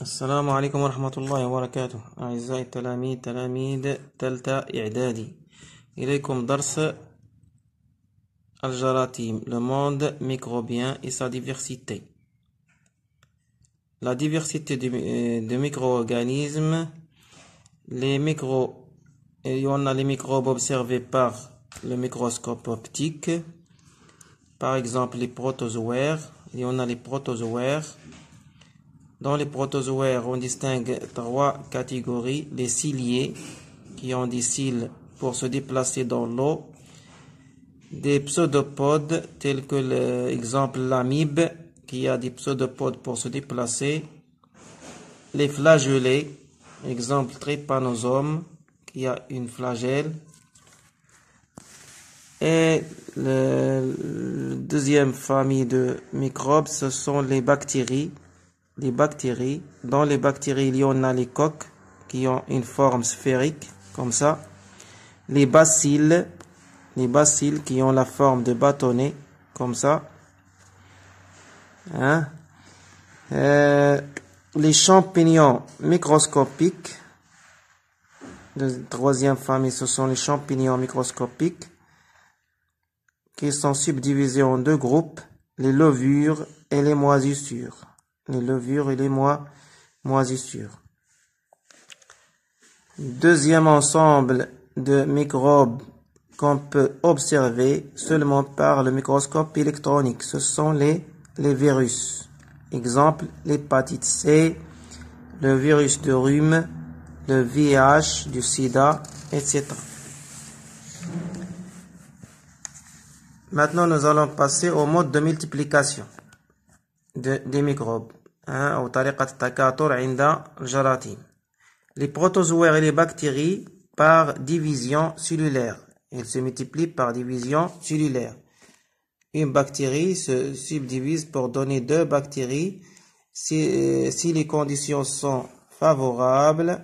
السلام عليكم ورحمة الله وبركاته. أعزائي تلاميذ تالتة إعدادي، إليكم درس الجراثيم, le monde microbien et sa diversité. La diversité de micro-organismes, il y en a les microbes observés par le microscope optique, par exemple les protozoaires, il y en a les protozoaires. Dans les protozoaires, on distingue trois catégories: les ciliés, qui ont des cils pour se déplacer dans l'eau, des pseudopodes, tels que l'exemple l'amibe, qui a des pseudopodes pour se déplacer, les flagellés, exemple trypanosome, qui a une flagelle, et la deuxième famille de microbes, ce sont les bactéries. Dans les bactéries, il y en a les coques qui ont une forme sphérique, comme ça. Les bacilles qui ont la forme de bâtonnet, comme ça. Les champignons microscopiques. La troisième famille, ce sont les champignons microscopiques, qui sont subdivisés en deux groupes, les levures et les moisissures. Deuxième ensemble de microbes qu'on peut observer seulement par le microscope électronique, ce sont les virus. Exemple, l'hépatite C, le virus de rhume, le VIH, du sida, etc. Maintenant, nous allons passer au mode de multiplication des microbes. أو طريقة التكاثر عند الجراثيم. Les protozoaires et les bactéries par division cellulaire. Ils se multiplient par division cellulaire. Une bactérie se subdivise pour donner deux bactéries. Si les conditions sont favorables,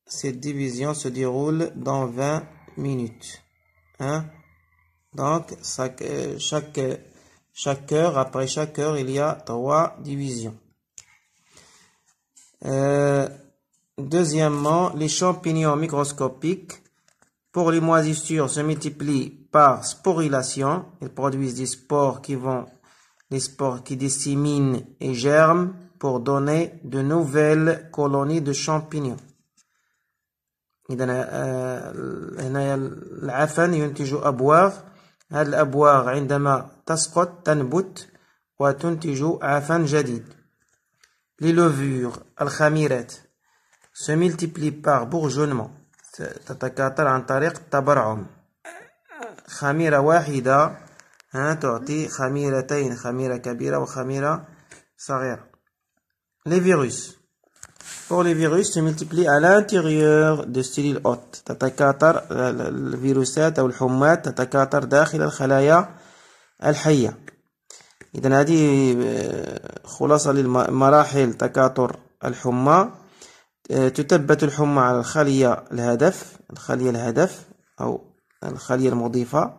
cette division se déroule dans 20 minutes. Donc, après chaque heure, il y a 3 divisions. Deuxièmement, les champignons microscopiques, pour les moisissures, se multiplient par sporulation. Ils produisent des spores les spores qui disséminent et germent pour donner de nouvelles colonies de champignons. هنا العفن ينتج أبواغ. هذه الأبواغ عندما تسقط تنبت وتنتج عفن جديد. Les levures, الخميرات, se multiplient par bourgeonnement. تتكاثر عن طريق التبرعم. خميرة واحدة تعطي خميرتين، خميرة كبيرة وخميرة صغيرة. Les virus. Pour les virus, se multiplient à l'intérieur de cellules hôtes. تتكاثر الفيروسات أو الحمات تتكاثر داخل الخلايا الحية. إذن هذه خلاصة لمراحل تكاثر الحمى. تثبت الحمى على الخلية الهدف أو الخلية المضيفة.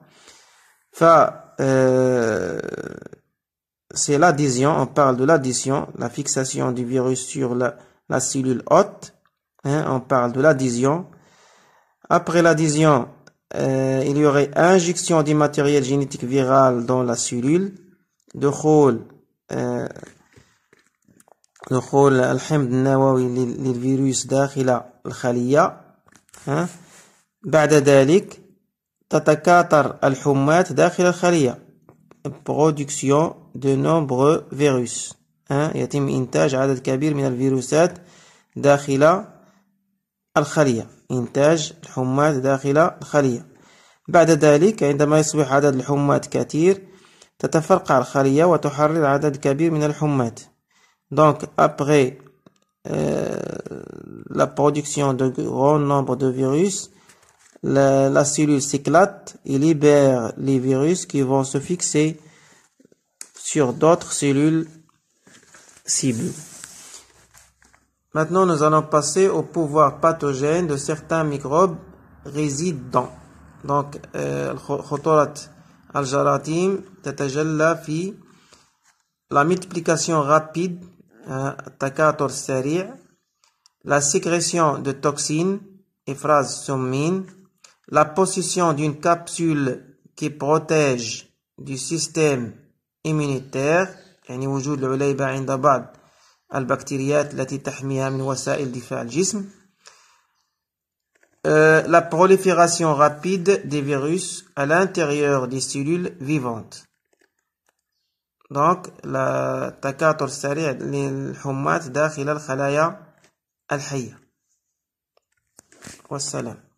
C'est l'adhésion, on parle de l'adhésion, la fixation du virus sur la cellule hôte. On parle de l'adhésion. Après l'adhésion, il y aurait injection du matériel génétique viral dans la cellule. دخول الحمض النووي للفيروس داخل الخلية. بعد ذلك تتكاثر الحمات داخل الخلية. production de nombreux virus. يتم إنتاج عدد كبير من الفيروسات داخل الخلية. إنتاج الحمات داخل الخلية. بعد ذلك عندما يصبح عدد الحمات كثير تتفرقع الخلية وتحرر عدد كبير من الحمات. Donc après la production de grand nombre de virus, la cellule s'éclate et libère les virus qui vont se fixer sur d'autres cellules cibles. Maintenant, nous allons passer au pouvoir pathogène de certains microbes résidents. Donc, خطورة الجراثيم تتجلى في la multiplication rapide التكاثر السريع. La sécrétion de toxines, إفراز سمين. La position d'une capsule qui protège du système immunitaire، يعني وجود العليبة عند بعض البكتيريات التي تحميها من وسائل دفاع الجسم. La prolifération rapide des virus à l'intérieur des cellules vivantes. Donc, التكاثر السريع للحمات داخل الخلايا الحية. والسلام.